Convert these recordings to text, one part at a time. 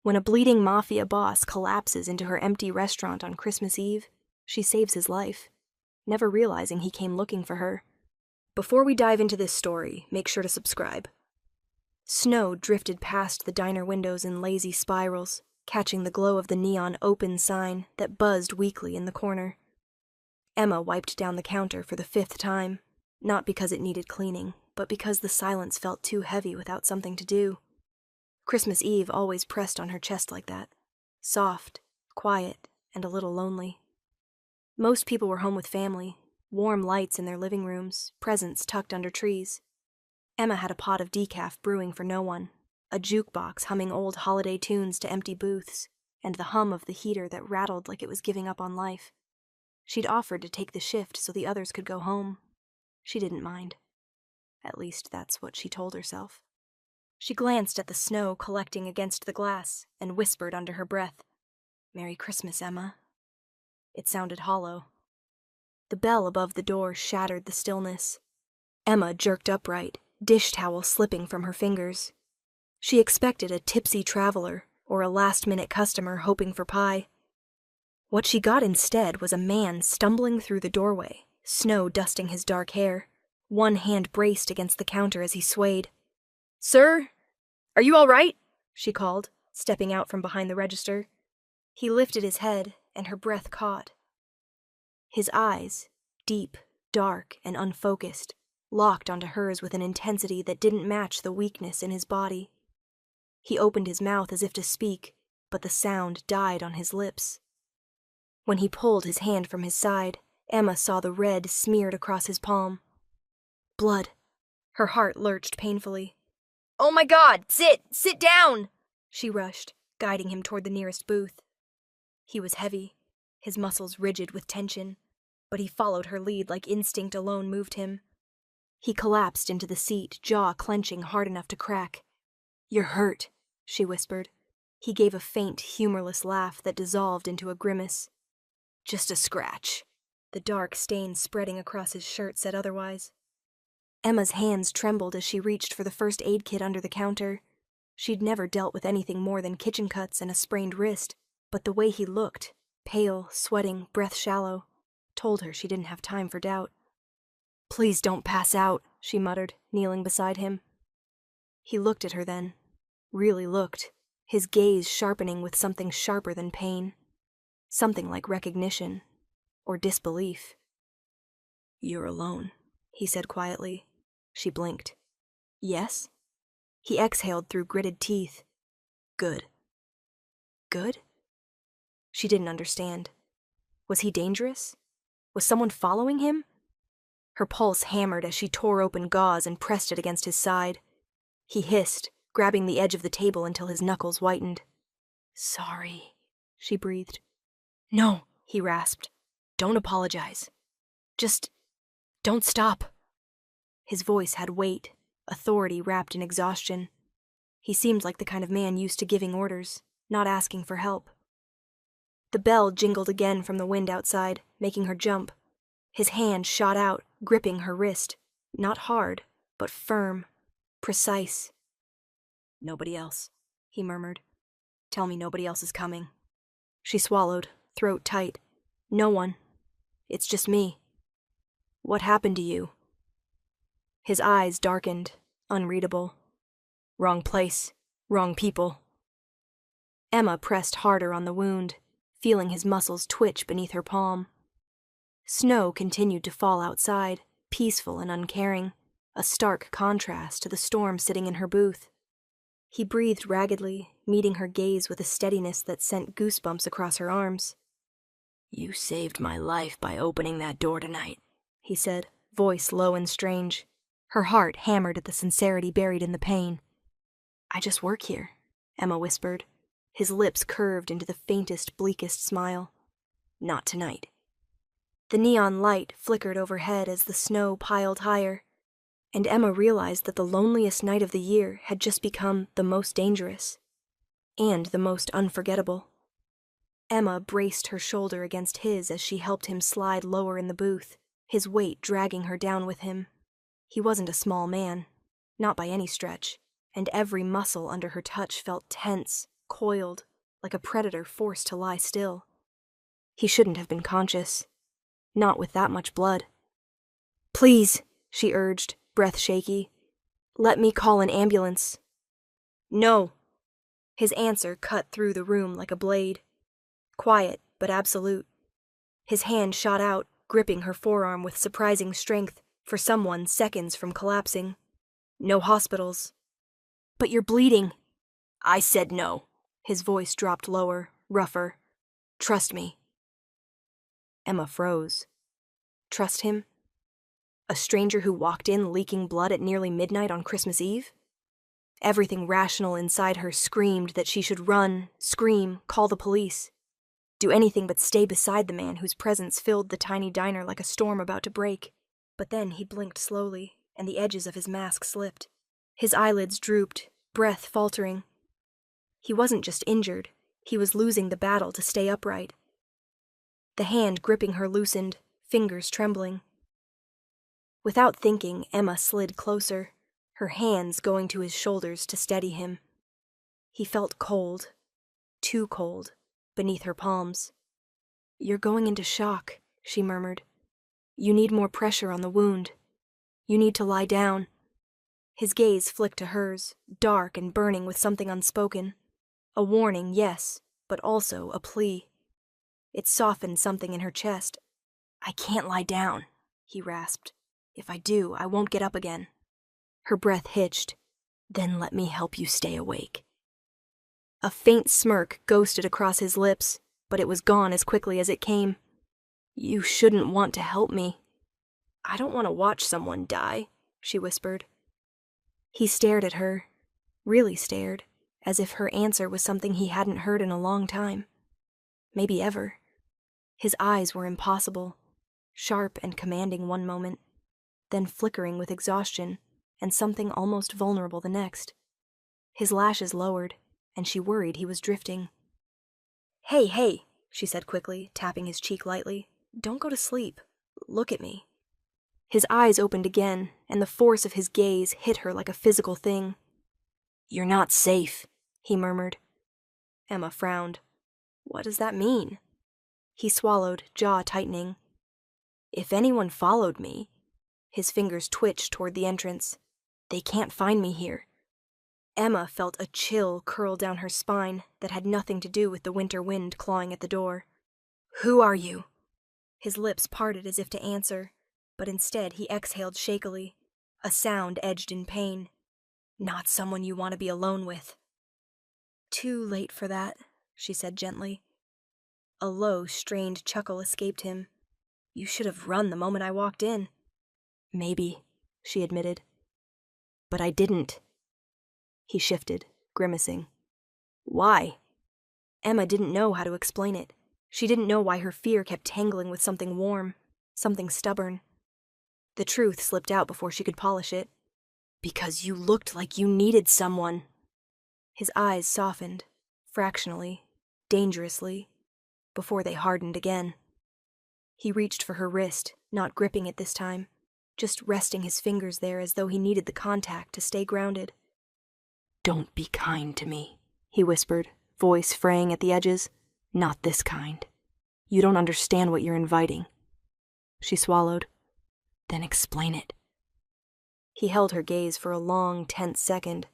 When a bleeding Mafia boss collapses into her empty restaurant on Christmas Eve, she saves his life, never realizing he came looking for her. Before we dive into this story, make sure to subscribe. Snow drifted past the diner windows in lazy spirals, catching the glow of the neon open sign that buzzed weakly in the corner. Emma wiped down the counter for the 5th time, not because it needed cleaning, but because the silence felt too heavy without something to do. Christmas Eve always pressed on her chest like that, soft, quiet, and a little lonely. Most people were home with family, warm lights in their living rooms, presents tucked under trees. Emma had a pot of decaf brewing for no one, a jukebox humming old holiday tunes to empty booths, and the hum of the heater that rattled like it was giving up on life. She'd offered to take the shift so the others could go home. She didn't mind. At least that's what she told herself. She glanced at the snow collecting against the glass and whispered under her breath, "Merry Christmas, Emma." It sounded hollow. The bell above the door shattered the stillness. Emma jerked upright, dish towel slipping from her fingers. She expected a tipsy traveler or a last-minute customer hoping for pie. What she got instead was a man stumbling through the doorway, snow dusting his dark hair, one hand braced against the counter as he swayed. "Sir, are you all right?" she called, stepping out from behind the register. He lifted his head, and her breath caught. His eyes, deep, dark, and unfocused, locked onto hers with an intensity that didn't match the weakness in his body. He opened his mouth as if to speak, but the sound died on his lips. When he pulled his hand from his side, Emma saw the red smeared across his palm. Blood. Her heart lurched painfully. "Oh my God! Sit down!" she rushed, guiding him toward the nearest booth. He was heavy, his muscles rigid with tension, but he followed her lead like instinct alone moved him. He collapsed into the seat, jaw clenching hard enough to crack. "You're hurt," she whispered. He gave a faint, humorless laugh that dissolved into a grimace. "Just a scratch." The dark stain spreading across his shirt said otherwise. Emma's hands trembled as she reached for the first aid kit under the counter. She'd never dealt with anything more than kitchen cuts and a sprained wrist, but the way he looked, pale, sweating, breath shallow, told her she didn't have time for doubt. "Please don't pass out," she muttered, kneeling beside him. He looked at her then, really looked, his gaze sharpening with something sharper than pain, something like recognition, or disbelief. "You're alone," he said quietly. She blinked. "Yes?" He exhaled through gritted teeth. "Good." "Good?" She didn't understand. Was he dangerous? Was someone following him? Her pulse hammered as she tore open gauze and pressed it against his side. He hissed, grabbing the edge of the table until his knuckles whitened. "Sorry," she breathed. "No," he rasped. "Don't apologize. Just don't stop." His voice had weight, authority wrapped in exhaustion. He seemed like the kind of man used to giving orders, not asking for help. The bell jingled again from the wind outside, making her jump. His hand shot out, gripping her wrist, not hard, but firm, precise. "Nobody else," he murmured. "Tell me nobody else is coming." She swallowed, throat tight. "No one. It's just me." "What happened to you?" His eyes darkened, unreadable. "Wrong place, wrong people." Emma pressed harder on the wound, feeling his muscles twitch beneath her palm. Snow continued to fall outside, peaceful and uncaring, a stark contrast to the storm sitting in her booth. He breathed raggedly, meeting her gaze with a steadiness that sent goosebumps across her arms. "You saved my life by opening that door tonight," he said, voice low and strange. Her heart hammered at the sincerity buried in the pain. "I just work here," Emma whispered. His lips curved into the faintest, bleakest smile. "Not tonight." The neon light flickered overhead as the snow piled higher, and Emma realized that the loneliest night of the year had just become the most dangerous, and the most unforgettable. Emma braced her shoulder against his as she helped him slide lower in the booth, his weight dragging her down with him. He wasn't a small man, not by any stretch, and every muscle under her touch felt tense, coiled, like a predator forced to lie still. He shouldn't have been conscious. Not with that much blood. "Please," she urged, breath shaky. "Let me call an ambulance." "No." His answer cut through the room like a blade. Quiet, but absolute. His hand shot out, gripping her forearm with surprising strength, for someone seconds from collapsing. "No hospitals." "But you're bleeding." "I said no." His voice dropped lower, rougher. "Trust me." Emma froze. Trust him? A stranger who walked in leaking blood at nearly midnight on Christmas Eve? Everything rational inside her screamed that she should run, scream, call the police. Do anything but stay beside the man whose presence filled the tiny diner like a storm about to break. But then he blinked slowly, and the edges of his mask slipped. His eyelids drooped, breath faltering. He wasn't just injured, he was losing the battle to stay upright. The hand gripping her loosened, fingers trembling. Without thinking, Emma slid closer, her hands going to his shoulders to steady him. He felt cold, too cold, beneath her palms. "You're going into shock," she murmured. "You need more pressure on the wound. You need to lie down." His gaze flicked to hers, dark and burning with something unspoken. A warning, yes, but also a plea. It softened something in her chest. "I can't lie down," he rasped. "If I do, I won't get up again." Her breath hitched. "Then let me help you stay awake." A faint smirk ghosted across his lips, but it was gone as quickly as it came. "You shouldn't want to help me." "I don't want to watch someone die," she whispered. He stared at her, really stared, as if her answer was something he hadn't heard in a long time. Maybe ever. His eyes were impossible, sharp and commanding one moment, then flickering with exhaustion and something almost vulnerable the next. His lashes lowered, and she worried he was drifting. Hey, she said quickly, tapping his cheek lightly. "Don't go to sleep. Look at me." His eyes opened again, and the force of his gaze hit her like a physical thing. "You're not safe," he murmured. Emma frowned. "What does that mean?" He swallowed, jaw tightening. "If anyone followed me," his fingers twitched toward the entrance, "they can't find me here." Emma felt a chill curl down her spine that had nothing to do with the winter wind clawing at the door. "Who are you?" His lips parted as if to answer, but instead he exhaled shakily, a sound edged in pain. "Not someone you want to be alone with." "Too late for that," she said gently. A low, strained chuckle escaped him. "You should have run the moment I walked in." "Maybe," she admitted. "But I didn't." He shifted, grimacing. "Why?" Emma didn't know how to explain it. She didn't know why her fear kept tangling with something warm, something stubborn. The truth slipped out before she could polish it. "Because you looked like you needed someone." His eyes softened, fractionally, dangerously, before they hardened again. He reached for her wrist, not gripping it this time, just resting his fingers there as though he needed the contact to stay grounded. "Don't be kind to me," he whispered, voice fraying at the edges. "Not this kind. You don't understand what you're inviting." She swallowed. "Then explain it." He held her gaze for a long, tense second.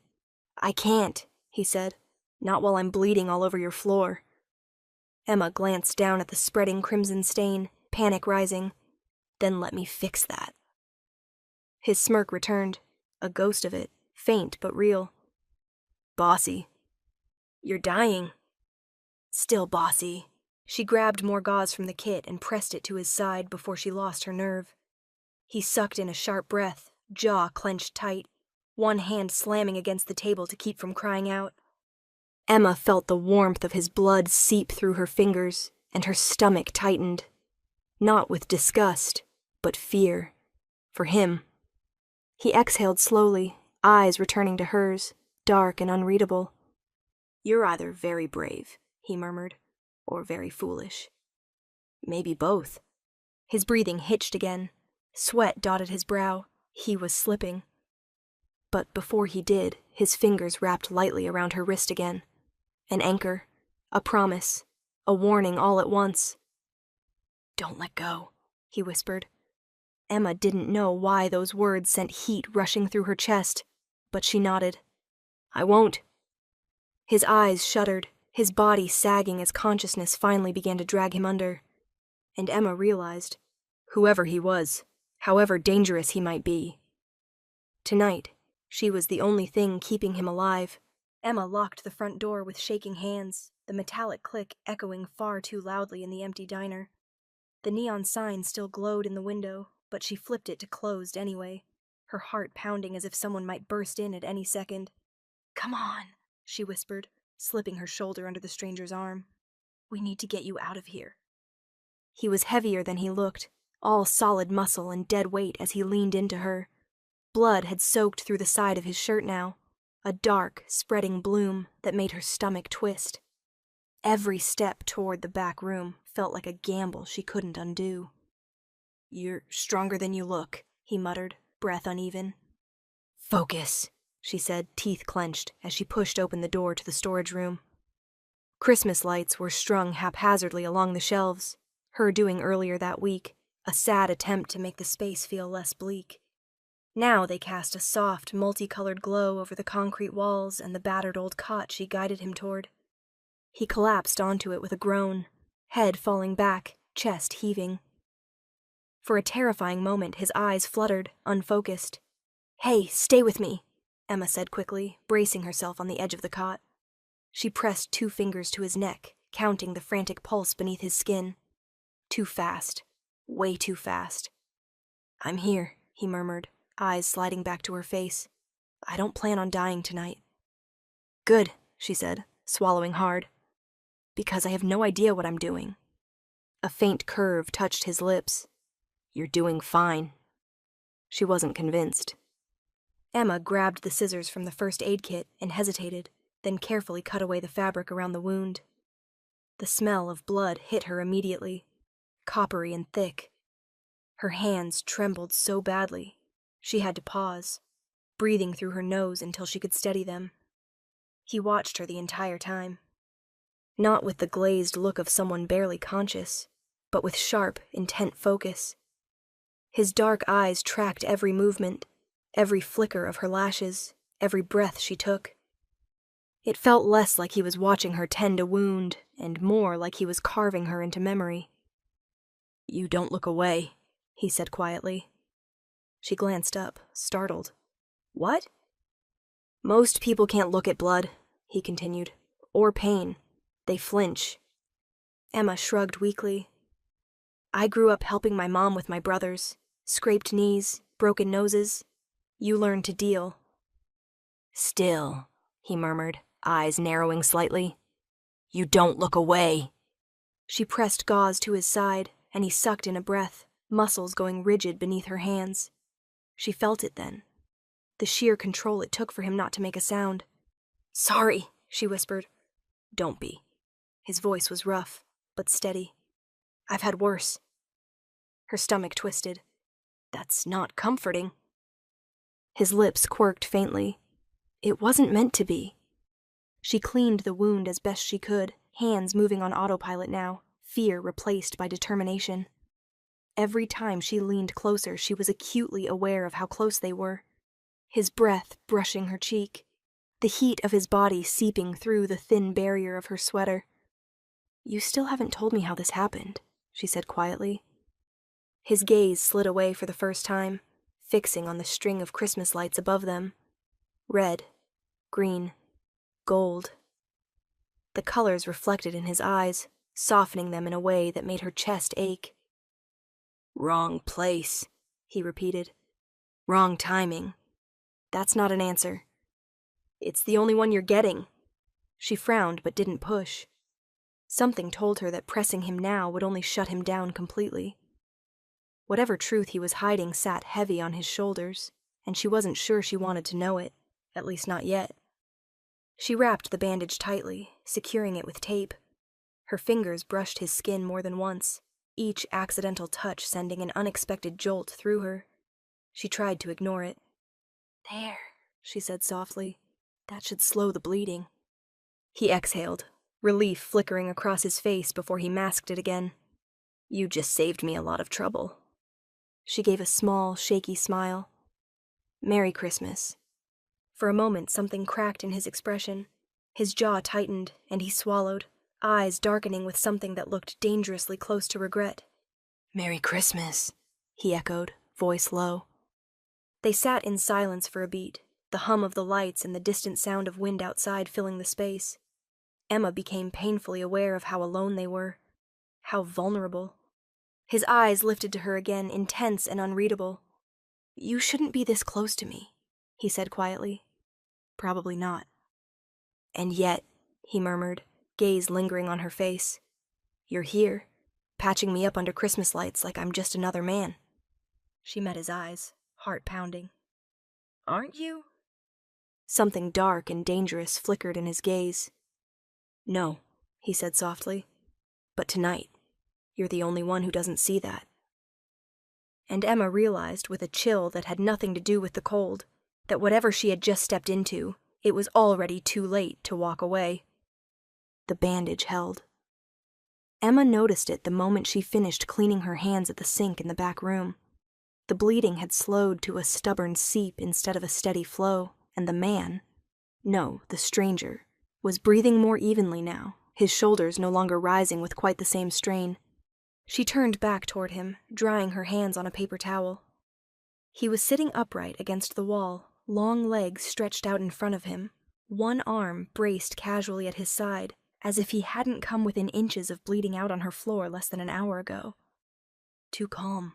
"I can't," he said. "Not while I'm bleeding all over your floor." Emma glanced down at the spreading crimson stain, panic rising. "Then let me fix that." His smirk returned, a ghost of it, faint but real. "Bossy." "You're dying." "Still bossy." She grabbed more gauze from the kit and pressed it to his side before she lost her nerve. He sucked in a sharp breath, jaw clenched tight, one hand slamming against the table to keep from crying out. Emma felt the warmth of his blood seep through her fingers, and her stomach tightened. Not with disgust, but fear. For him. He exhaled slowly, eyes returning to hers, dark and unreadable. "You're either very brave," he murmured, "or very foolish. Maybe both." His breathing hitched again. Sweat dotted his brow. He was slipping. But before he did, his fingers wrapped lightly around her wrist again. An anchor, a promise, a warning all at once. "Don't let go," he whispered. Emma didn't know why those words sent heat rushing through her chest, but she nodded. "I won't." His eyes shuddered, his body sagging as consciousness finally began to drag him under. And Emma realized, whoever he was, however dangerous he might be, tonight, she was the only thing keeping him alive. Emma locked the front door with shaking hands, the metallic click echoing far too loudly in the empty diner. The neon sign still glowed in the window, but she flipped it to closed anyway, her heart pounding as if someone might burst in at any second. "Come on," she whispered, slipping her shoulder under the stranger's arm. "We need to get you out of here." He was heavier than he looked, all solid muscle and dead weight as he leaned into her. Blood had soaked through the side of his shirt now, a dark, spreading bloom that made her stomach twist. Every step toward the back room felt like a gamble she couldn't undo. "You're stronger than you look," he muttered, breath uneven. "Focus," she said, teeth clenched, as she pushed open the door to the storage room. Christmas lights were strung haphazardly along the shelves, her doing earlier that week, a sad attempt to make the space feel less bleak. Now they cast a soft, multicolored glow over the concrete walls and the battered old cot she guided him toward. He collapsed onto it with a groan, head falling back, chest heaving. For a terrifying moment, his eyes fluttered, unfocused. "Hey, stay with me," Emma said quickly, bracing herself on the edge of the cot. She pressed 2 fingers to his neck, counting the frantic pulse beneath his skin. Too fast. Way too fast. "I'm here," he murmured, eyes sliding back to her face. "I don't plan on dying tonight." "Good," she said, swallowing hard. "Because I have no idea what I'm doing." A faint curve touched his lips. "You're doing fine." She wasn't convinced. Emma grabbed the scissors from the first aid kit and hesitated, then carefully cut away the fabric around the wound. The smell of blood hit her immediately, coppery and thick. Her hands trembled so badly, she had to pause, breathing through her nose until she could steady them. He watched her the entire time. Not with the glazed look of someone barely conscious, but with sharp, intent focus. His dark eyes tracked every movement, every flicker of her lashes, every breath she took. It felt less like he was watching her tend a wound, and more like he was carving her into memory. "You don't look away," he said quietly. She glanced up, startled. "What?" "Most people can't look at blood," he continued, "or pain. They flinch." Emma shrugged weakly. "I grew up helping my mom with my brothers. Scraped knees, broken noses. You learn to deal." "Still," he murmured, eyes narrowing slightly. "You don't look away." She pressed gauze to his side, and he sucked in a breath, muscles going rigid beneath her hands. She felt it then, the sheer control it took for him not to make a sound. "Sorry," she whispered. "Don't be." His voice was rough, but steady. "I've had worse." Her stomach twisted. "That's not comforting." His lips quirked faintly. It wasn't meant to be. She cleaned the wound as best she could, hands moving on autopilot now, fear replaced by determination. Every time she leaned closer, she was acutely aware of how close they were. His breath brushing her cheek, the heat of his body seeping through the thin barrier of her sweater. "You still haven't told me how this happened," she said quietly. His gaze slid away for the first time, fixing on the string of Christmas lights above them. Red, green, gold. The colors reflected in his eyes, softening them in a way that made her chest ache. "Wrong place," he repeated. "Wrong timing." "That's not an answer." "It's the only one you're getting." She frowned but didn't push. Something told her that pressing him now would only shut him down completely. Whatever truth he was hiding sat heavy on his shoulders, and she wasn't sure she wanted to know it, at least not yet. She wrapped the bandage tightly, securing it with tape. Her fingers brushed his skin more than once, each accidental touch sending an unexpected jolt through her. She tried to ignore it. "There," she said softly. "That should slow the bleeding." He exhaled, relief flickering across his face before he masked it again. You just saved me a lot of trouble. She gave a small, shaky smile. Merry Christmas. For a moment, something cracked in his expression. His jaw tightened, and he swallowed, eyes darkening with something that looked dangerously close to regret. Merry Christmas, he echoed, voice low. They sat in silence for a beat, the hum of the lights and the distant sound of wind outside filling the space. Emma became painfully aware of how alone they were, how vulnerable. His eyes lifted to her again, intense and unreadable. You shouldn't be this close to me, he said quietly. Probably not. And yet, he murmured, gaze lingering on her face. You're here, patching me up under Christmas lights like I'm just another man. She met his eyes, heart pounding. Aren't you? Something dark and dangerous flickered in his gaze. No, he said softly. But tonight, you're the only one who doesn't see that. And Emma realized with a chill that had nothing to do with the cold, that whatever she had just stepped into, it was already too late to walk away. The bandage held. Emma noticed it the moment she finished cleaning her hands at the sink in the back room. The bleeding had slowed to a stubborn seep instead of a steady flow, and the man, no, the stranger, was breathing more evenly now, his shoulders no longer rising with quite the same strain. She turned back toward him, drying her hands on a paper towel. He was sitting upright against the wall, long legs stretched out in front of him, one arm braced casually at his side, as if he hadn't come within inches of bleeding out on her floor less than an hour ago. Too calm.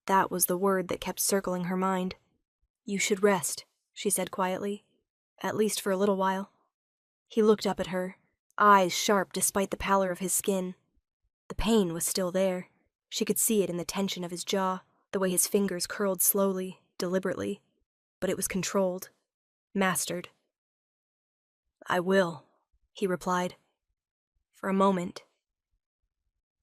That was the word that kept circling her mind. You should rest, she said quietly, at least for a little while. He looked up at her, eyes sharp despite the pallor of his skin. The pain was still there. She could see it in the tension of his jaw, the way his fingers curled slowly, deliberately. But it was controlled, mastered. I will, he replied. For a moment.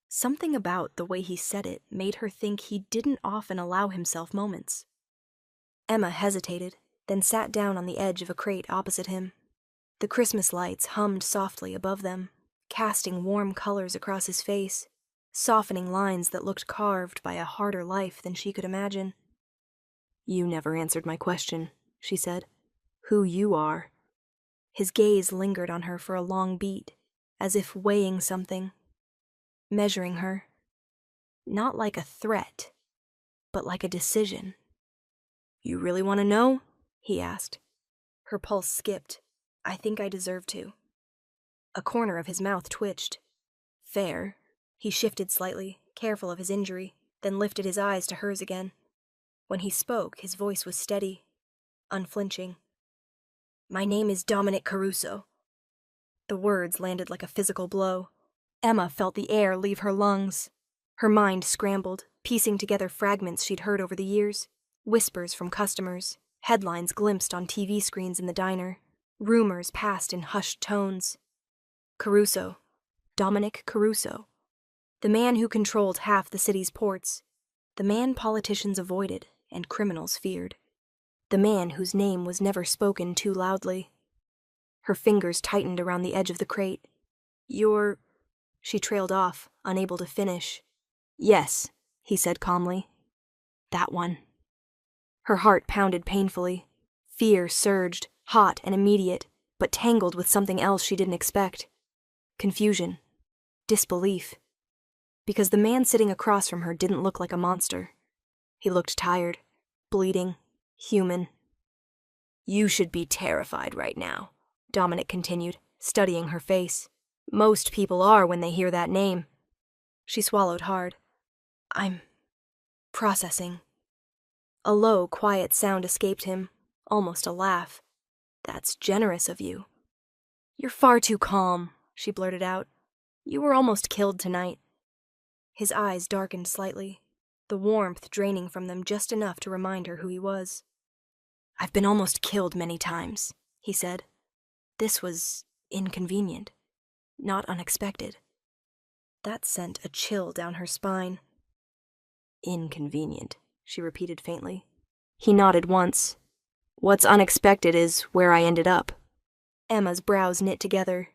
Something about the way he said it made her think he didn't often allow himself moments. Emma hesitated, then sat down on the edge of a crate opposite him. The Christmas lights hummed softly above them, casting warm colors across his face, softening lines that looked carved by a harder life than she could imagine. You never answered my question, she said. Who you are. His gaze lingered on her for a long beat, as if weighing something, measuring her. Not like a threat, but like a decision. You really want to know? He asked. Her pulse skipped. I think I deserve to. A corner of his mouth twitched. Fair. He shifted slightly, careful of his injury, then lifted his eyes to hers again. When he spoke, his voice was steady, unflinching. My name is Dominic Caruso. The words landed like a physical blow. Emma felt the air leave her lungs. Her mind scrambled, piecing together fragments she'd heard over the years. Whispers from customers, headlines glimpsed on TV screens in the diner, rumors passed in hushed tones. Caruso. Dominic Caruso. The man who controlled half the city's ports. The man politicians avoided and criminals feared. The man whose name was never spoken too loudly. Her fingers tightened around the edge of the crate. You're... She trailed off, unable to finish. Yes, he said calmly. That one. Her heart pounded painfully. Fear surged, hot and immediate, but tangled with something else she didn't expect. Confusion. Disbelief. Because the man sitting across from her didn't look like a monster. He looked tired, bleeding, human. You should be terrified right now, Dominic continued, studying her face. Most people are when they hear that name. She swallowed hard. I'm processing. A low, quiet sound escaped him, almost a laugh. That's generous of you. You're far too calm, she blurted out. You were almost killed tonight. His eyes darkened slightly, the warmth draining from them just enough to remind her who he was. I've been almost killed many times, he said. This was inconvenient, not unexpected. That sent a chill down her spine. Inconvenient, she repeated faintly. He nodded once. What's unexpected is where I ended up. Emma's brows knit together.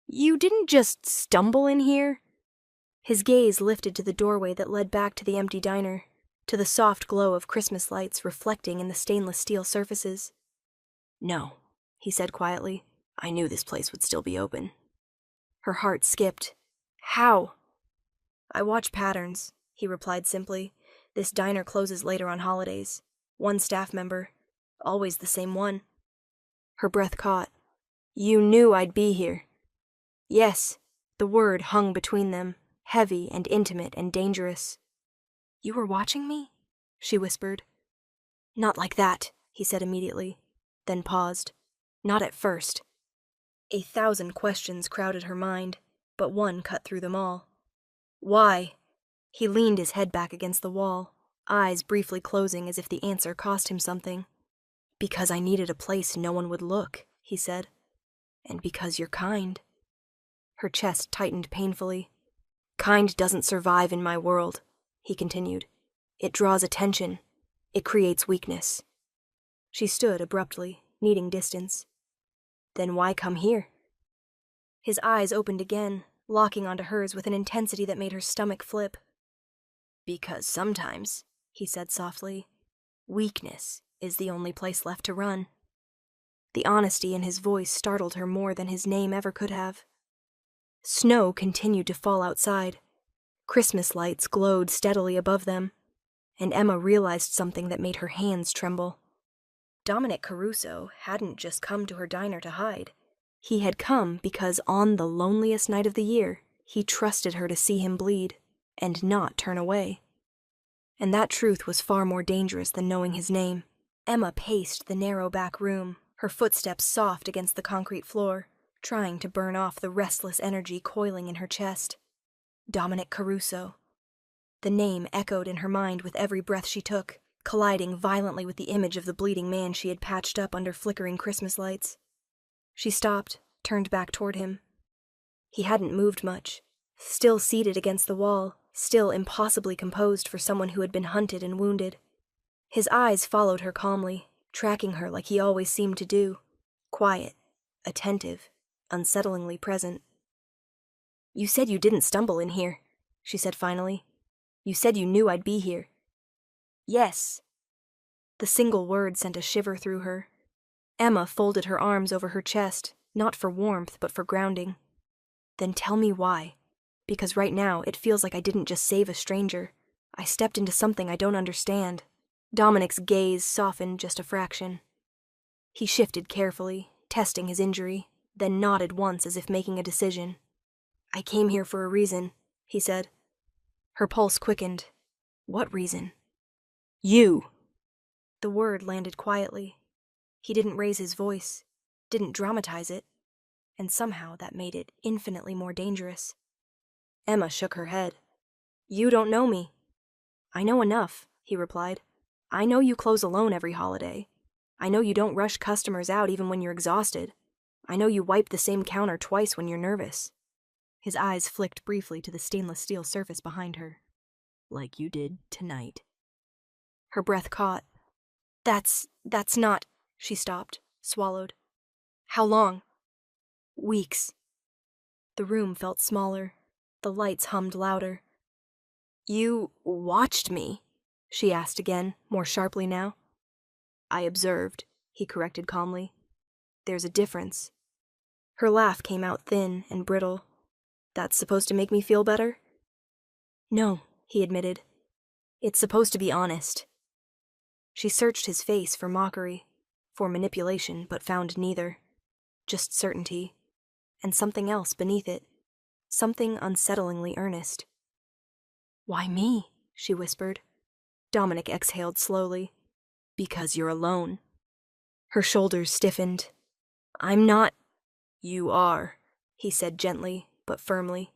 You didn't just stumble in here? His gaze lifted to the doorway that led back to the empty diner, to the soft glow of Christmas lights reflecting in the stainless steel surfaces. No, he said quietly. I knew this place would still be open. Her heart skipped. How? I watch patterns, he replied simply. This diner closes later on holidays. One staff member. Always the same one. Her breath caught. You knew I'd be here. Yes, the word hung between them, heavy and intimate and dangerous. You were watching me? She whispered. Not like that, he said immediately, then paused. Not at first. 1,000 questions crowded her mind, but one cut through them all. Why? He leaned his head back against the wall, eyes briefly closing as if the answer cost him something. Because I needed a place no one would look, he said. And because you're kind. Her chest tightened painfully. Kind doesn't survive in my world, he continued. It draws attention. It creates weakness. She stood abruptly, needing distance. Then why come here? His eyes opened again, locking onto hers with an intensity that made her stomach flip. Because sometimes, he said softly, weakness is the only place left to run. The honesty in his voice startled her more than his name ever could have. Snow continued to fall outside. Christmas lights glowed steadily above them, and Emma realized something that made her hands tremble. Dominic Caruso hadn't just come to her diner to hide. He had come because on the loneliest night of the year, he trusted her to see him bleed, and not turn away. And that truth was far more dangerous than knowing his name. Emma paced the narrow back room, her footsteps soft against the concrete floor, trying to burn off the restless energy coiling in her chest. Dominic Caruso. The name echoed in her mind with every breath she took, colliding violently with the image of the bleeding man she had patched up under flickering Christmas lights. She stopped, turned back toward him. He hadn't moved much, still seated against the wall, still impossibly composed for someone who had been hunted and wounded. His eyes followed her calmly, tracking her like he always seemed to do, quiet, attentive, unsettlingly present. You said you didn't stumble in here, she said finally. You said you knew I'd be here. Yes. The single word sent a shiver through her. Emma folded her arms over her chest, not for warmth, but for grounding. Then tell me why. Because right now, it feels like I didn't just save a stranger. I stepped into something I don't understand. Dominic's gaze softened just a fraction. He shifted carefully, testing his injury, then nodded once as if making a decision. I came here for a reason, he said. Her pulse quickened. What reason? You. The word landed quietly. He didn't raise his voice, didn't dramatize it, and somehow that made it infinitely more dangerous. Emma shook her head. You don't know me. I know enough, he replied. I know you close alone every holiday. I know you don't rush customers out even when you're exhausted. I know you wipe the same counter twice when you're nervous. His eyes flicked briefly to the stainless steel surface behind her. Like you did tonight. Her breath caught. That's not... She stopped, swallowed. How long? Weeks. The room felt smaller. The lights hummed louder. You watched me? She asked again, more sharply now. I observed, he corrected calmly. There's a difference. Her laugh came out thin and brittle. That's supposed to make me feel better? No, he admitted. It's supposed to be honest. She searched his face for mockery, for manipulation, but found neither. Just certainty, and something else beneath it, something unsettlingly earnest. Why me? She whispered. Dominic exhaled slowly. Because you're alone. Her shoulders stiffened. I'm not... You are, he said gently, but firmly.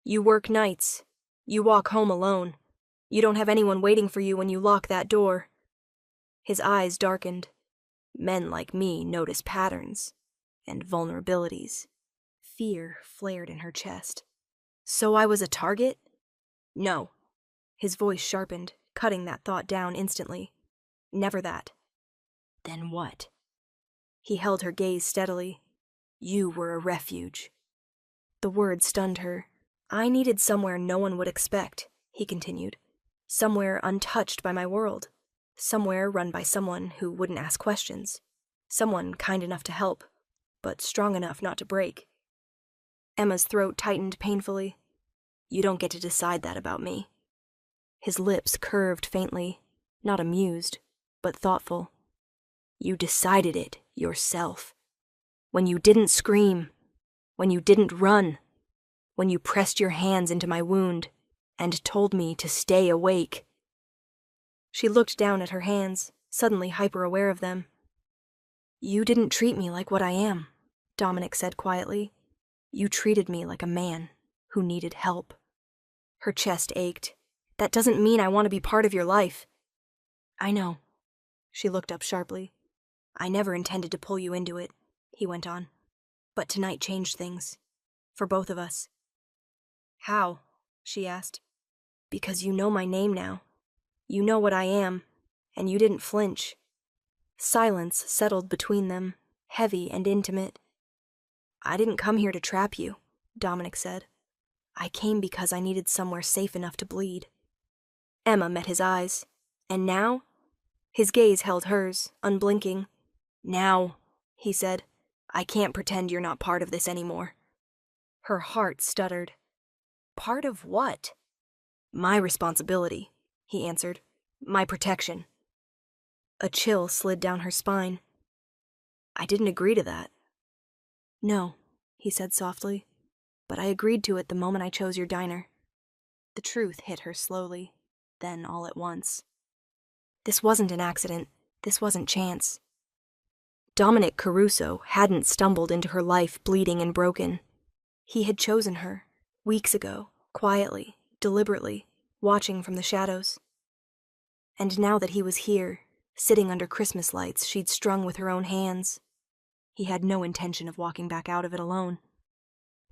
You work nights. You walk home alone. You don't have anyone waiting for you when you lock that door. His eyes darkened. Men like me notice patterns and vulnerabilities. Fear flared in her chest. So I was a target? No. His voice sharpened, cutting that thought down instantly. Never that. Then what? He held her gaze steadily, You were a refuge. The word stunned her. I needed somewhere no one would expect, he continued. Somewhere untouched by my world. Somewhere run by someone who wouldn't ask questions. Someone kind enough to help, but strong enough not to break. Emma's throat tightened painfully. You don't get to decide that about me. His lips curved faintly, not amused, but thoughtful. You decided it yourself. When you didn't scream, when you didn't run, when you pressed your hands into my wound and told me to stay awake. She looked down at her hands, suddenly hyper-aware of them. You didn't treat me like what I am, Dominic said quietly. You treated me like a man who needed help. Her chest ached. That doesn't mean I want to be part of your life. I know. She looked up sharply. I never intended to pull you into it, he went on. But tonight changed things. For both of us. How? She asked. Because you know my name now. You know what I am, and you didn't flinch. Silence settled between them, heavy and intimate. I didn't come here to trap you, Dominic said. I came because I needed somewhere safe enough to bleed. Emma met his eyes. And now? His gaze held hers, unblinking. Now, he said. I can't pretend you're not part of this anymore. Her heart stuttered. Part of what? My responsibility, he answered. My protection. A chill slid down her spine. I didn't agree to that. No, he said softly, but I agreed to it the moment I chose your diner. The truth hit her slowly, then all at once. This wasn't an accident. This wasn't chance. Dominic Caruso hadn't stumbled into her life bleeding and broken. He had chosen her, weeks ago, quietly, deliberately, watching from the shadows. And now that he was here, sitting under Christmas lights she'd strung with her own hands, he had no intention of walking back out of it alone.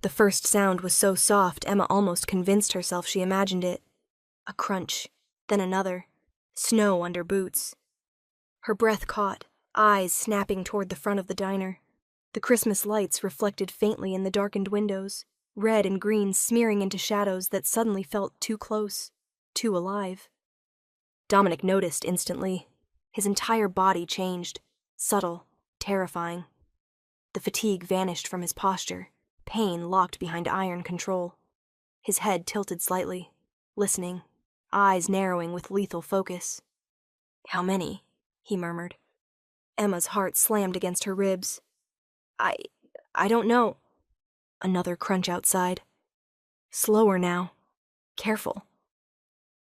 The first sound was so soft Emma almost convinced herself she imagined it. A crunch, then another, snow under boots. Her breath caught, eyes snapping toward the front of the diner. The Christmas lights reflected faintly in the darkened windows, red and green smearing into shadows that suddenly felt too close, too alive. Dominic noticed instantly. His entire body changed, subtle, terrifying. The fatigue vanished from his posture, pain locked behind iron control. His head tilted slightly, listening, eyes narrowing with lethal focus. How many? He murmured. Emma's heart slammed against her ribs. I don't know. Another crunch outside. Slower now. Careful.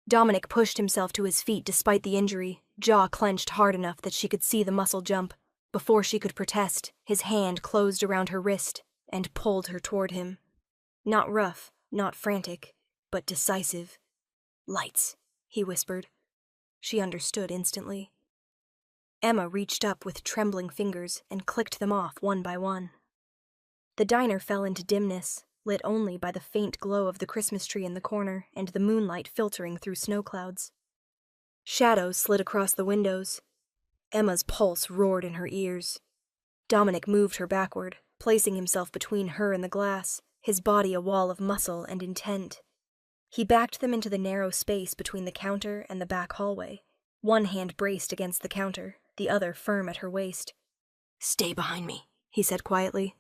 Dominic pushed himself to his feet despite the injury, jaw clenched hard enough that she could see the muscle jump. Before she could protest, his hand closed around her wrist and pulled her toward him. Not rough, not frantic, but decisive. Lights, he whispered. She understood instantly. Emma reached up with trembling fingers and clicked them off one by one. The diner fell into dimness, lit only by the faint glow of the Christmas tree in the corner and the moonlight filtering through snow clouds. Shadows slid across the windows. Emma's pulse roared in her ears. Dominic moved her backward, placing himself between her and the glass, his body a wall of muscle and intent. He backed them into the narrow space between the counter and the back hallway, one hand braced against the counter, the other firm at her waist. Stay behind me, he said quietly.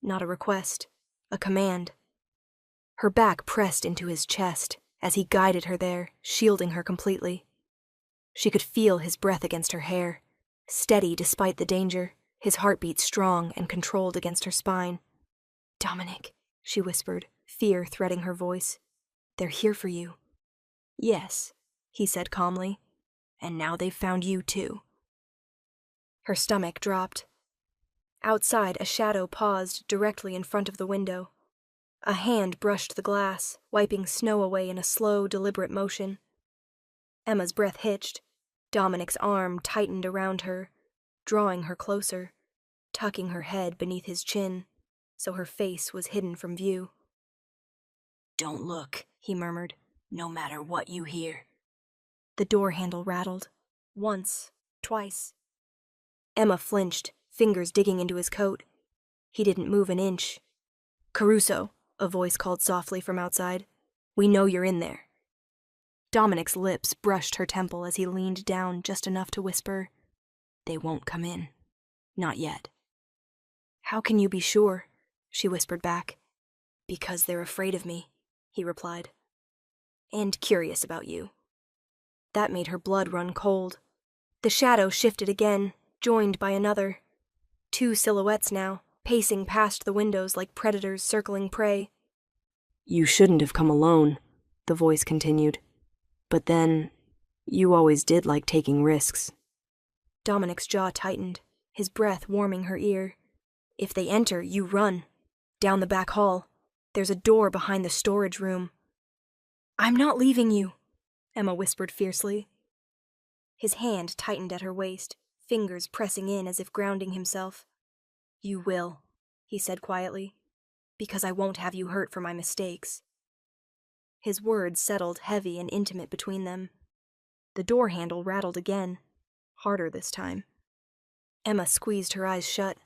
Not a request, a command. Her back pressed into his chest as he guided her there, shielding her completely. She could feel his breath against her hair, steady despite the danger, his heartbeat strong and controlled against her spine. Dominic, she whispered, fear threading her voice. They're here for you. Yes, he said calmly. And now they've found you too. Her stomach dropped. Outside, a shadow paused directly in front of the window. A hand brushed the glass, wiping snow away in a slow, deliberate motion. Emma's breath hitched. Dominic's arm tightened around her, drawing her closer, tucking her head beneath his chin, so her face was hidden from view. Don't look, he murmured, no matter what you hear. The door handle rattled. Once, twice. Emma flinched, fingers digging into his coat. He didn't move an inch. "Caruso," a voice called softly from outside. "We know you're in there." Dominic's lips brushed her temple as he leaned down just enough to whisper, "They won't come in. Not yet." "How can you be sure?" she whispered back. "Because they're afraid of me," he replied. "And curious about you." That made her blood run cold. The shadow shifted again, joined by another. 2 silhouettes now, pacing past the windows like predators circling prey. "You shouldn't have come alone," the voice continued. "But then, you always did like taking risks." Dominic's jaw tightened, his breath warming her ear. "If they enter, you run. Down the back hall. There's a door behind the storage room." "I'm not leaving you," Emma whispered fiercely. His hand tightened at her waist, fingers pressing in as if grounding himself. "You will," he said quietly, "because I won't have you hurt for my mistakes." His words settled heavy and intimate between them. The door handle rattled again, harder this time. Emma squeezed her eyes shut.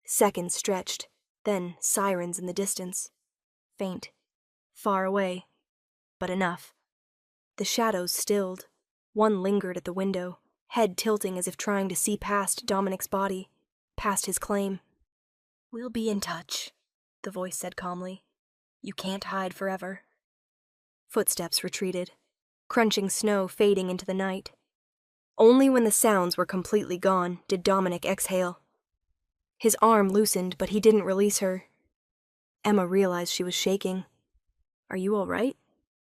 Seconds stretched, then sirens in the distance. Faint. Far away. But enough. The shadows stilled. One lingered at the window, head tilting as if trying to see past Dominic's body, past his claim. "We'll be in touch," the voice said calmly. "You can't hide forever." Footsteps retreated, crunching snow fading into the night. Only when the sounds were completely gone did Dominic exhale. His arm loosened, but he didn't release her. Emma realized she was shaking. "Are you all right?"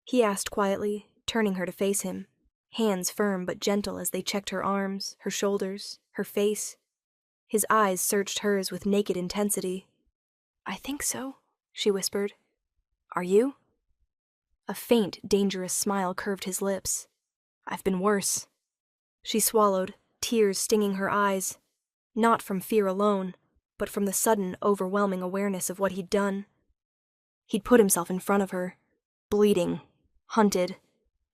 he asked quietly, turning her to face him, hands firm but gentle as they checked her arms, her shoulders, her face. His eyes searched hers with naked intensity. "I think so," she whispered. "Are you?" A faint, dangerous smile curved his lips. "I've been worse." She swallowed, tears stinging her eyes, not from fear alone, but from the sudden, overwhelming awareness of what he'd done. He'd put himself in front of her, bleeding, hunted,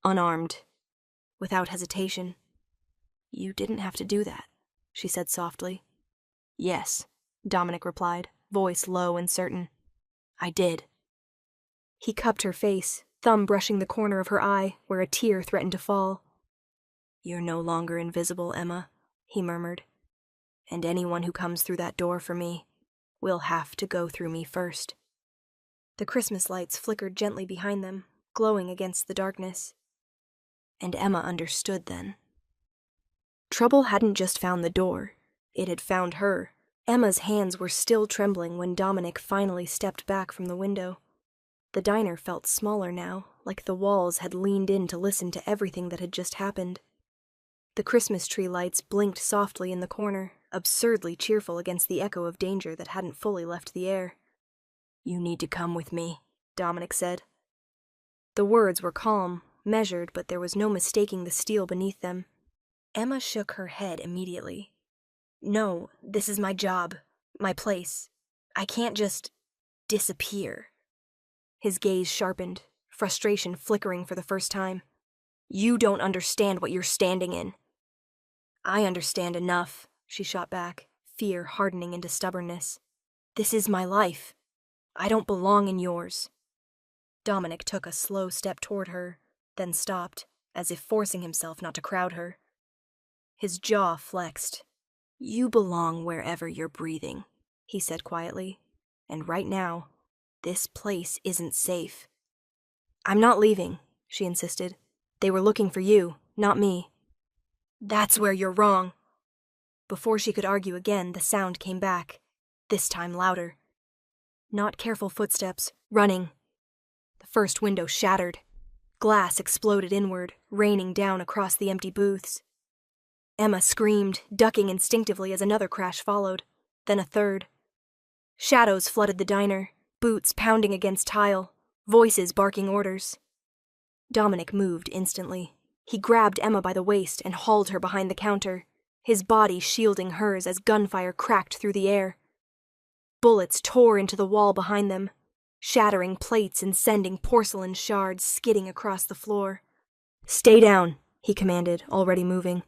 unarmed, without hesitation. "You didn't have to do that," she said softly. "Yes," Dominic replied, voice low and certain. "I did." He cupped her face, thumb brushing the corner of her eye where a tear threatened to fall. "You're no longer invisible, Emma," he murmured. "And anyone who comes through that door for me will have to go through me first." The Christmas lights flickered gently behind them, glowing against the darkness. And Emma understood then. Trouble hadn't just found the door, it had found her. Emma's hands were still trembling when Dominic finally stepped back from the window. The diner felt smaller now, like the walls had leaned in to listen to everything that had just happened. The Christmas tree lights blinked softly in the corner, absurdly cheerful against the echo of danger that hadn't fully left the air. "You need to come with me," Dominic said. The words were calm, measured, but there was no mistaking the steel beneath them. Emma shook her head immediately. "No, this is my job, my place. I can't just disappear." His gaze sharpened, frustration flickering for the first time. "You don't understand what you're standing in." "I understand enough," she shot back, fear hardening into stubbornness. "This is my life. I don't belong in yours." Dominic took a slow step toward her, then stopped, as if forcing himself not to crowd her. His jaw flexed. "You belong wherever you're breathing," he said quietly. "And right now, this place isn't safe." "I'm not leaving," she insisted. "They were looking for you, not me." "That's where you're wrong." Before she could argue again, the sound came back, this time louder. Not careful footsteps, running. The first window shattered. Glass exploded inward, raining down across the empty booths. Emma screamed, ducking instinctively as another crash followed, then a third. Shadows flooded the diner, boots pounding against tile, voices barking orders. Dominic moved instantly. He grabbed Emma by the waist and hauled her behind the counter, his body shielding hers as gunfire cracked through the air. Bullets tore into the wall behind them, shattering plates and sending porcelain shards skidding across the floor. "Stay down," he commanded, already moving.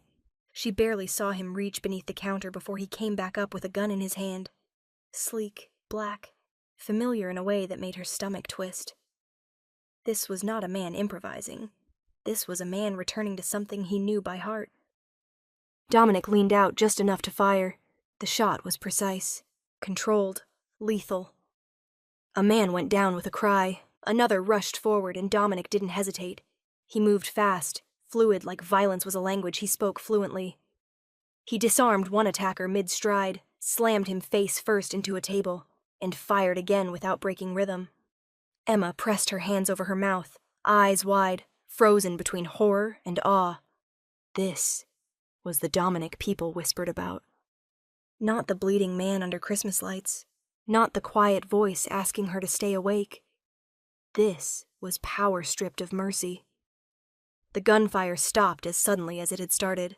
She barely saw him reach beneath the counter before he came back up with a gun in his hand. Sleek, black, familiar in a way that made her stomach twist. This was not a man improvising. This was a man returning to something he knew by heart. Dominic leaned out just enough to fire. The shot was precise, controlled, lethal. A man went down with a cry. Another rushed forward, and Dominic didn't hesitate. He moved fast, fluid like violence was a language he spoke fluently. He disarmed one attacker mid-stride, slammed him face first into a table, and fired again without breaking rhythm. Emma pressed her hands over her mouth, eyes wide, frozen between horror and awe. This was the Dominic people whispered about. Not the bleeding man under Christmas lights, not the quiet voice asking her to stay awake. This was power stripped of mercy. The gunfire stopped as suddenly as it had started.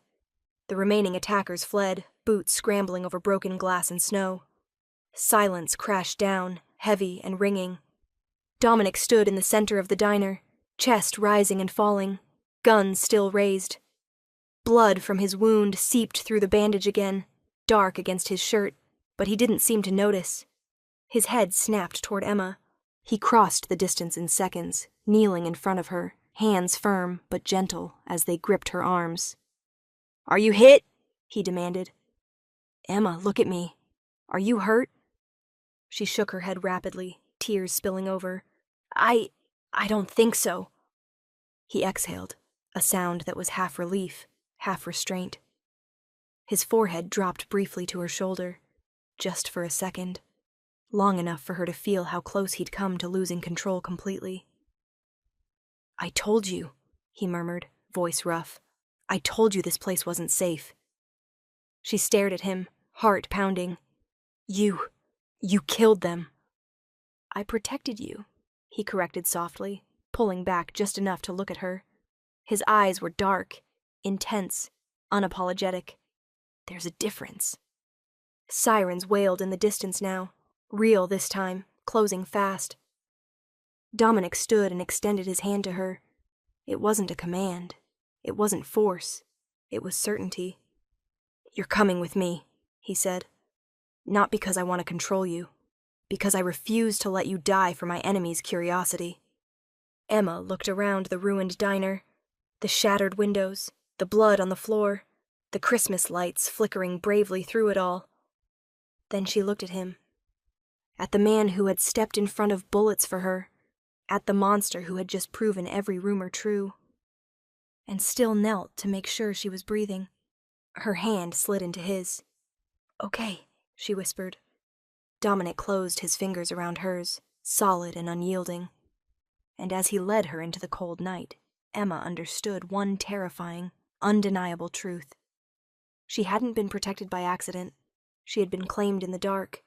The remaining attackers fled, boots scrambling over broken glass and snow. Silence crashed down, heavy and ringing. Dominic stood in the center of the diner, chest rising and falling, gun still raised. Blood from his wound seeped through the bandage again, dark against his shirt, but he didn't seem to notice. His head snapped toward Emma. He crossed the distance in seconds, kneeling in front of her, hands firm but gentle as they gripped her arms. "Are you hit?" he demanded. "Emma, look at me. Are you hurt?" She shook her head rapidly, tears spilling over. I don't think so." He exhaled, a sound that was half relief, half restraint. His forehead dropped briefly to her shoulder, just for a second, long enough for her to feel how close he'd come to losing control completely. "I told you," he murmured, voice rough. "I told you this place wasn't safe." She stared at him, heart pounding. You killed them." "I protected you," he corrected softly, pulling back just enough to look at her. His eyes were dark, intense, unapologetic. "There's a difference." Sirens wailed in the distance now, real this time, closing fast. Dominic stood and extended his hand to her. It wasn't a command. It wasn't force. It was certainty. "You're coming with me," he said. "Not because I want to control you. Because I refuse to let you die for my enemy's curiosity." Emma looked around the ruined diner. The shattered windows, the blood on the floor, the Christmas lights flickering bravely through it all. Then she looked at him. At the man who had stepped in front of bullets for her. At the monster who had just proven every rumor true. And still knelt to make sure she was breathing. Her hand slid into his. "Okay," she whispered. Dominic closed his fingers around hers, solid and unyielding. And as he led her into the cold night, Emma understood one terrifying, undeniable truth. She hadn't been protected by accident. She had been claimed in the dark.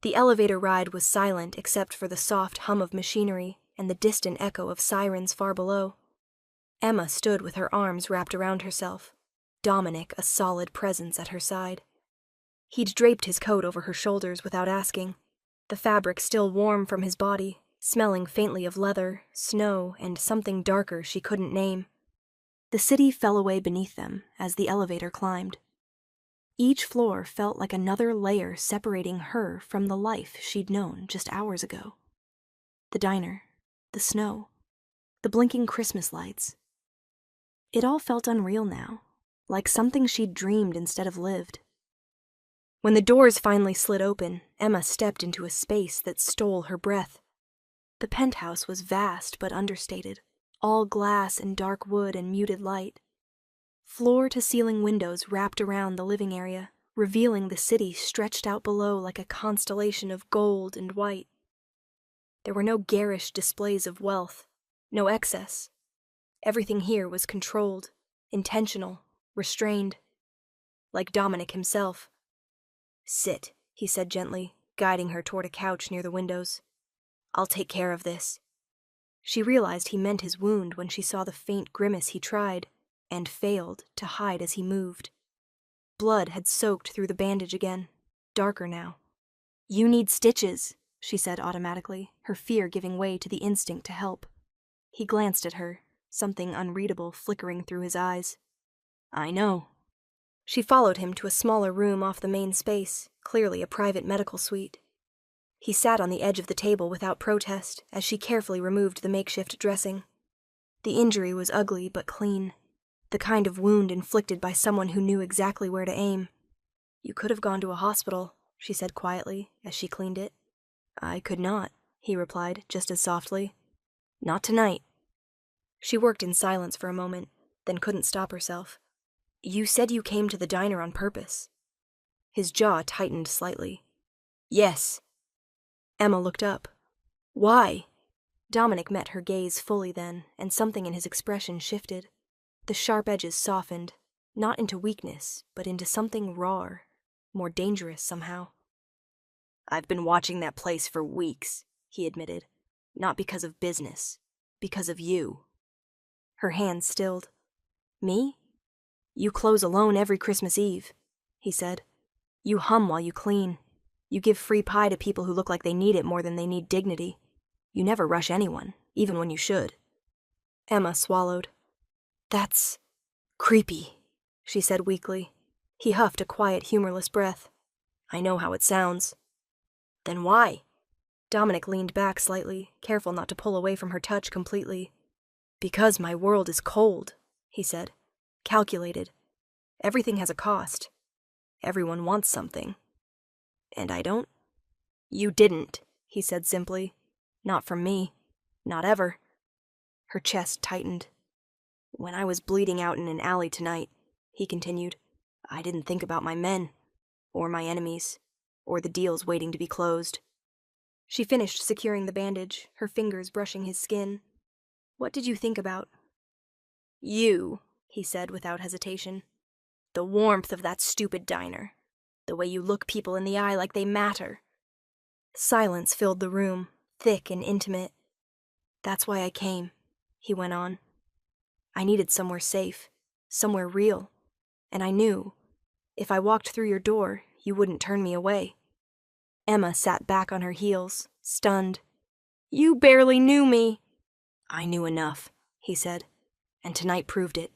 The elevator ride was silent except for the soft hum of machinery and the distant echo of sirens far below. Emma stood with her arms wrapped around herself, Dominic a solid presence at her side. He'd draped his coat over her shoulders without asking, the fabric still warm from his body, smelling faintly of leather, snow, and something darker she couldn't name. The city fell away beneath them as the elevator climbed. Each floor felt like another layer separating her from the life she'd known just hours ago. The diner, the snow, the blinking Christmas lights. It all felt unreal now, like something she'd dreamed instead of lived. When the doors finally slid open, Emma stepped into a space that stole her breath. The penthouse was vast but understated, all glass and dark wood and muted light. Floor-to-ceiling windows wrapped around the living area, revealing the city stretched out below like a constellation of gold and white. There were no garish displays of wealth, no excess. Everything here was controlled, intentional, restrained. Like Dominic himself. "Sit," he said gently, guiding her toward a couch near the windows. "I'll take care of this." She realized he meant his wound when she saw the faint grimace he tried, and failed, to hide as he moved. Blood had soaked through the bandage again, darker now. "You need stitches," she said automatically, her fear giving way to the instinct to help. He glanced at her, something unreadable flickering through his eyes. "I know." She followed him to a smaller room off the main space, clearly a private medical suite. He sat on the edge of the table without protest as she carefully removed the makeshift dressing. The injury was ugly but clean, the kind of wound inflicted by someone who knew exactly where to aim. "You could have gone to a hospital," she said quietly as she cleaned it. "I could not," he replied just as softly. "Not tonight." She worked in silence for a moment, then couldn't stop herself. "You said you came to the diner on purpose." His jaw tightened slightly. "Yes." Emma looked up. "Why?" Dominic met her gaze fully then, and something in his expression shifted. The sharp edges softened, not into weakness, but into something raw, more dangerous somehow. "I've been watching that place for weeks," he admitted. "Not because of business, because of you." Her hands stilled. "Me? You close alone every Christmas Eve," he said. "You hum while you clean. You give free pie to people who look like they need it more than they need dignity. You never rush anyone, even when you should." Emma swallowed. "That's creepy," she said weakly. He huffed a quiet, humorless breath. "I know how it sounds." "Then why?" Dominic leaned back slightly, careful not to pull away from her touch completely. "Because my world is cold," he said. "Calculated. Everything has a cost. Everyone wants something. And I don't." "You didn't," he said simply. "Not from me. Not ever." Her chest tightened. "When I was bleeding out in an alley tonight," he continued, "I didn't think about my men, or my enemies, or the deals waiting to be closed." She finished securing the bandage, her fingers brushing his skin. "What did you think about?" "You," he said without hesitation. "The warmth of that stupid diner. The way you look people in the eye like they matter." Silence filled the room, thick and intimate. "That's why I came," he went on. "I needed somewhere safe, somewhere real, and I knew, if I walked through your door, you wouldn't turn me away." Emma sat back on her heels, stunned. "You barely knew me." "I knew enough," he said, "and tonight proved it."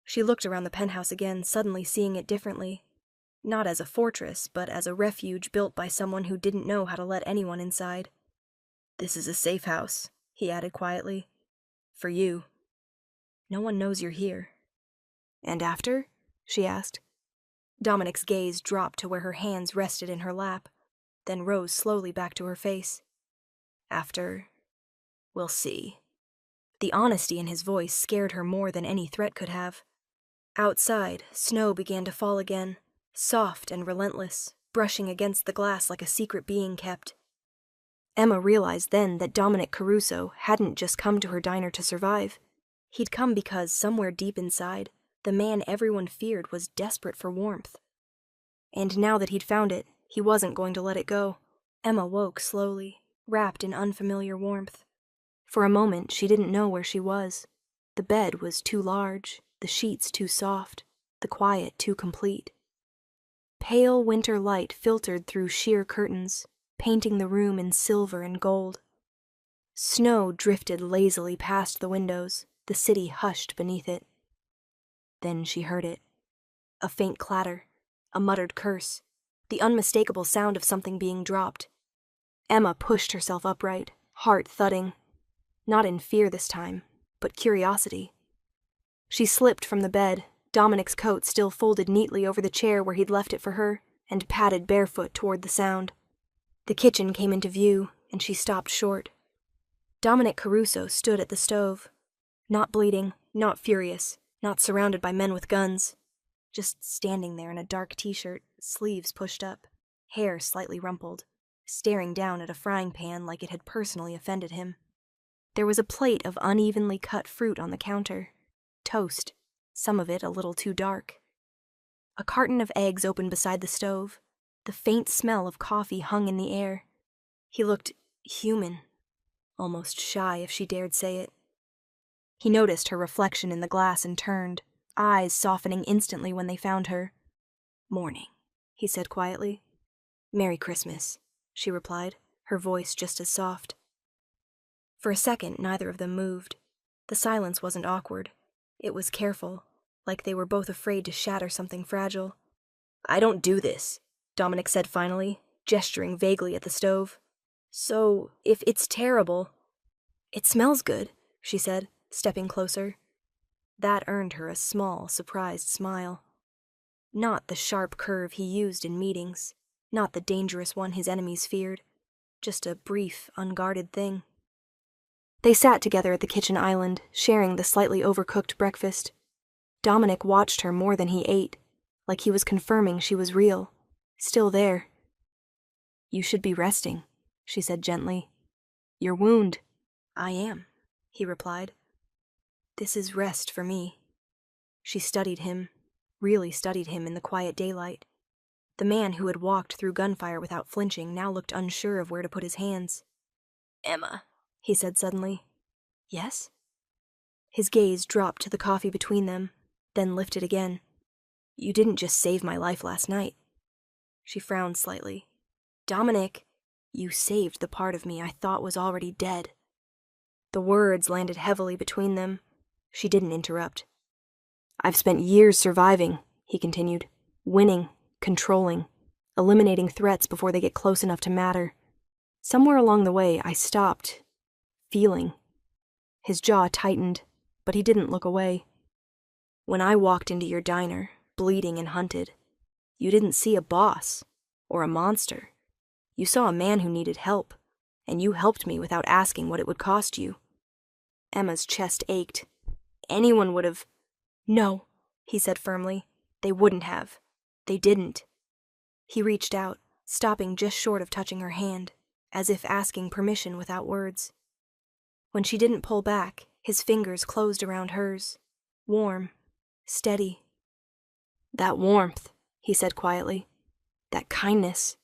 She looked around the penthouse again, suddenly seeing it differently. Not as a fortress, but as a refuge built by someone who didn't know how to let anyone inside. "This is a safe house," he added quietly. "For you. No one knows you're here." "And after?" she asked. Dominic's gaze dropped to where her hands rested in her lap, then rose slowly back to her face. "After, we'll see." The honesty in his voice scared her more than any threat could have. Outside, snow began to fall again, soft and relentless, brushing against the glass like a secret being kept. Emma realized then that Dominic Caruso hadn't just come to her diner to survive. He'd come because, somewhere deep inside, the man everyone feared was desperate for warmth. And now that he'd found it, he wasn't going to let it go. Emma woke slowly, wrapped in unfamiliar warmth. For a moment, she didn't know where she was. The bed was too large, the sheets too soft, the quiet too complete. Pale winter light filtered through sheer curtains, painting the room in silver and gold. Snow drifted lazily past the windows, the city hushed beneath it. Then she heard it. A faint clatter, a muttered curse, the unmistakable sound of something being dropped. Emma pushed herself upright, heart thudding. Not in fear this time, but curiosity. She slipped from the bed, Dominic's coat still folded neatly over the chair where he'd left it for her, and padded barefoot toward the sound. The kitchen came into view, and she stopped short. Dominic Caruso stood at the stove. Not bleeding, not furious, not surrounded by men with guns. Just standing there in a dark t-shirt, sleeves pushed up, hair slightly rumpled, staring down at a frying pan like it had personally offended him. There was a plate of unevenly cut fruit on the counter. Toast, some of it a little too dark. A carton of eggs opened beside the stove. The faint smell of coffee hung in the air. He looked human, almost shy if she dared say it. He noticed her reflection in the glass and turned, eyes softening instantly when they found her. "Morning," he said quietly. "Merry Christmas," she replied, her voice just as soft. For a second, neither of them moved. The silence wasn't awkward. It was careful, like they were both afraid to shatter something fragile. "I don't do this," Dominic said finally, gesturing vaguely at the stove. "So, if it's terrible—" "It smells good," she said, stepping closer. That earned her a small, surprised smile. Not the sharp curve he used in meetings, not the dangerous one his enemies feared, just a brief, unguarded thing. They sat together at the kitchen island, sharing the slightly overcooked breakfast. Dominic watched her more than he ate, like he was confirming she was real, still there. "You should be resting," she said gently. "Your wound—" "I am," he replied. "This is rest for me." She studied him, really studied him in the quiet daylight. The man who had walked through gunfire without flinching now looked unsure of where to put his hands. "Emma," he said suddenly. "Yes?" His gaze dropped to the coffee between them, then lifted again. "You didn't just save my life last night." She frowned slightly. "Dominic, you saved the part of me I thought was already dead." The words landed heavily between them. She didn't interrupt. "I've spent years surviving," he continued. "Winning, controlling, eliminating threats before they get close enough to matter. Somewhere along the way, I stopped feeling." His jaw tightened, but he didn't look away. "When I walked into your diner, bleeding and hunted, you didn't see a boss or a monster. You saw a man who needed help, and you helped me without asking what it would cost you." Emma's chest ached. "Anyone would have—" "No," he said firmly. "They wouldn't have. They didn't." He reached out, stopping just short of touching her hand, as if asking permission without words. When she didn't pull back, his fingers closed around hers, warm, steady. "That warmth," he said quietly. "That kindness.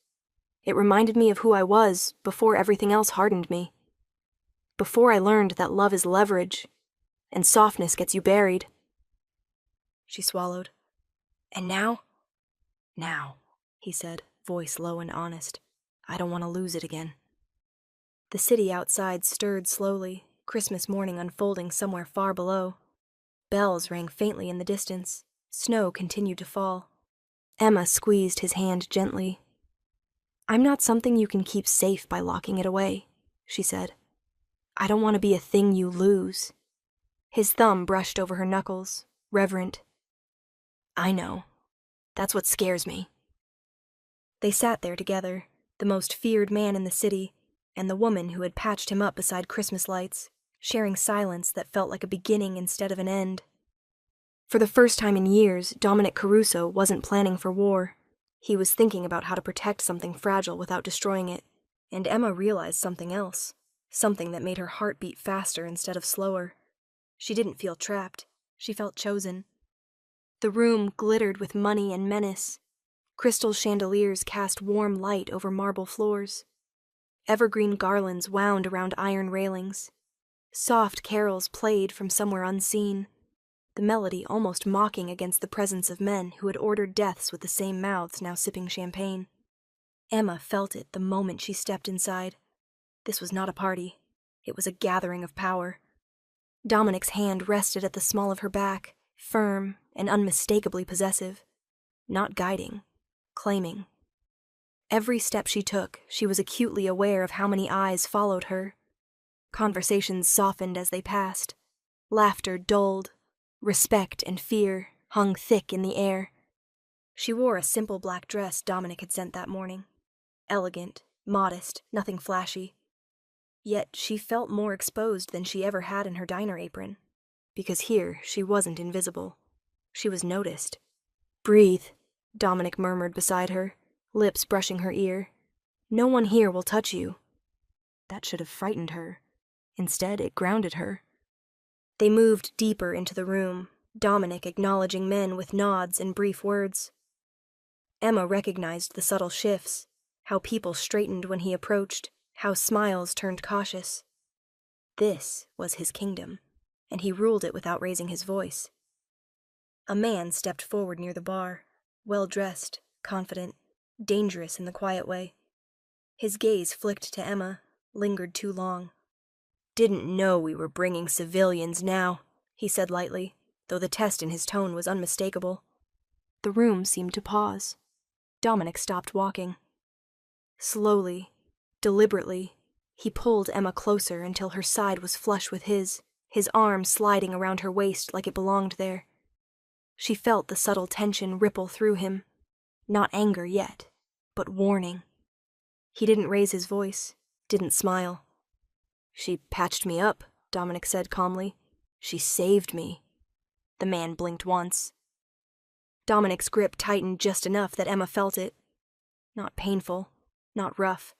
It reminded me of who I was before everything else hardened me. Before I learned that love is leverage, and softness gets you buried." She swallowed. "And now?" "Now," he said, voice low and honest. "I don't want to lose it again." The city outside stirred slowly, Christmas morning unfolding somewhere far below. Bells rang faintly in the distance. Snow continued to fall. Emma squeezed his hand gently. "I'm not something you can keep safe by locking it away," she said. "I don't want to be a thing you lose." His thumb brushed over her knuckles, reverent. "I know. That's what scares me." They sat there together, the most feared man in the city, and the woman who had patched him up beside Christmas lights, sharing silence that felt like a beginning instead of an end. For the first time in years, Dominic Caruso wasn't planning for war. He was thinking about how to protect something fragile without destroying it, and Emma realized something else, something that made her heart beat faster instead of slower. She didn't feel trapped. She felt chosen. The room glittered with money and menace. Crystal chandeliers cast warm light over marble floors. Evergreen garlands wound around iron railings. Soft carols played from somewhere unseen, the melody almost mocking against the presence of men who had ordered deaths with the same mouths now sipping champagne. Emma felt it the moment she stepped inside. This was not a party. It was a gathering of power. Dominic's hand rested at the small of her back, firm and unmistakably possessive. Not guiding, claiming. Every step she took, she was acutely aware of how many eyes followed her. Conversations softened as they passed. Laughter dulled. Respect and fear hung thick in the air. She wore a simple black dress Dominic had sent that morning. Elegant, modest, nothing flashy. Yet she felt more exposed than she ever had in her diner apron. Because here she wasn't invisible. She was noticed. "Breathe," Dominic murmured beside her, lips brushing her ear. "No one here will touch you." That should have frightened her. Instead, it grounded her. They moved deeper into the room, Dominic acknowledging men with nods and brief words. Emma recognized the subtle shifts, how people straightened when he approached, how smiles turned cautious. This was his kingdom, and he ruled it without raising his voice. A man stepped forward near the bar, well-dressed, confident, dangerous in the quiet way. His gaze flicked to Emma, lingered too long. "Didn't know we were bringing civilians now," he said lightly, though the test in his tone was unmistakable. The room seemed to pause. Dominic stopped walking. Slowly, deliberately, he pulled Emma closer until her side was flush with his arm sliding around her waist like it belonged there. She felt the subtle tension ripple through him. Not anger yet, but warning. He didn't raise his voice, didn't smile. "She patched me up," Dominic said calmly. "She saved me." The man blinked once. Dominic's grip tightened just enough that Emma felt it. Not painful, not rough.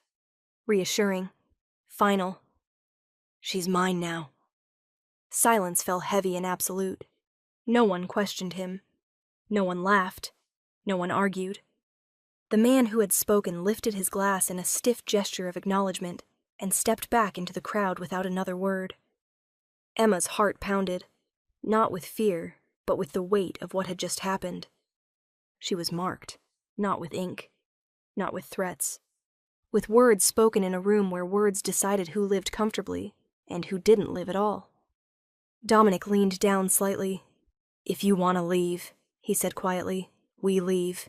Reassuring. Final. "She's mine now." Silence fell heavy and absolute. No one questioned him. No one laughed. No one argued. The man who had spoken lifted his glass in a stiff gesture of acknowledgement and stepped back into the crowd without another word. Emma's heart pounded, not with fear, but with the weight of what had just happened. She was marked, not with ink, not with threats, with words spoken in a room where words decided who lived comfortably and who didn't live at all. Dominic leaned down slightly. "If you want to leave," he said quietly, "we leave."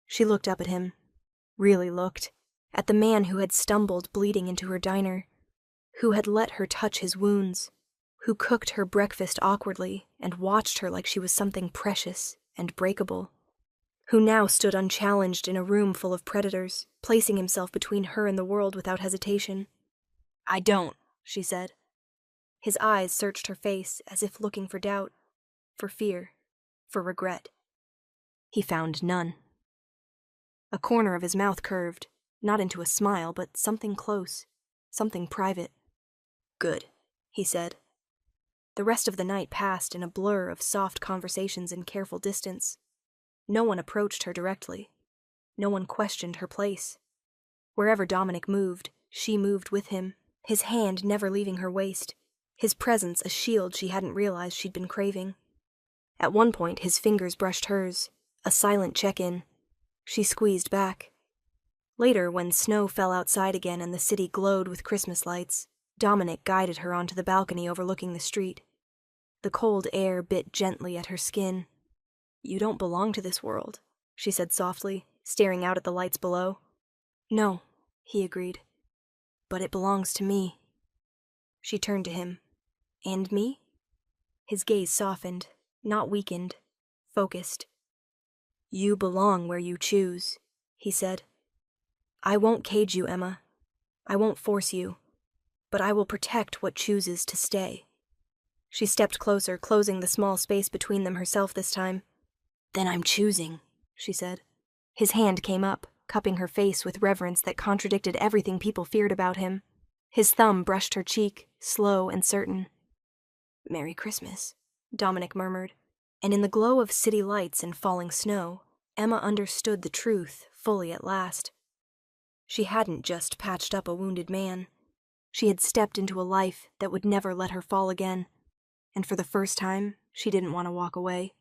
She looked up at him, really looked, at the man who had stumbled bleeding into her diner, who had let her touch his wounds, who cooked her breakfast awkwardly and watched her like she was something precious and breakable, who now stood unchallenged in a room full of predators, placing himself between her and the world without hesitation. "I don't," she said. His eyes searched her face as if looking for doubt, for fear, for regret. He found none. A corner of his mouth curved, not into a smile, but something close, something private. "Good," he said. The rest of the night passed in a blur of soft conversations and careful distance. No one approached her directly. No one questioned her place. Wherever Dominic moved, she moved with him, his hand never leaving her waist, his presence a shield she hadn't realized she'd been craving. At one point, his fingers brushed hers, a silent check-in. She squeezed back. Later, when snow fell outside again and the city glowed with Christmas lights, Dominic guided her onto the balcony overlooking the street. The cold air bit gently at her skin. "You don't belong to this world," she said softly, staring out at the lights below. "No," he agreed. "But it belongs to me." She turned to him. "And me?" His gaze softened, not weakened, focused. "You belong where you choose," he said. "I won't cage you, Emma. I won't force you. But I will protect what chooses to stay." She stepped closer, closing the small space between them herself this time. "Then I'm choosing," she said. His hand came up, cupping her face with reverence that contradicted everything people feared about him. His thumb brushed her cheek, slow and certain. "Merry Christmas," Dominic murmured. And in the glow of city lights and falling snow, Emma understood the truth fully at last. She hadn't just patched up a wounded man. She had stepped into a life that would never let her fall again, and for the first time, she didn't want to walk away.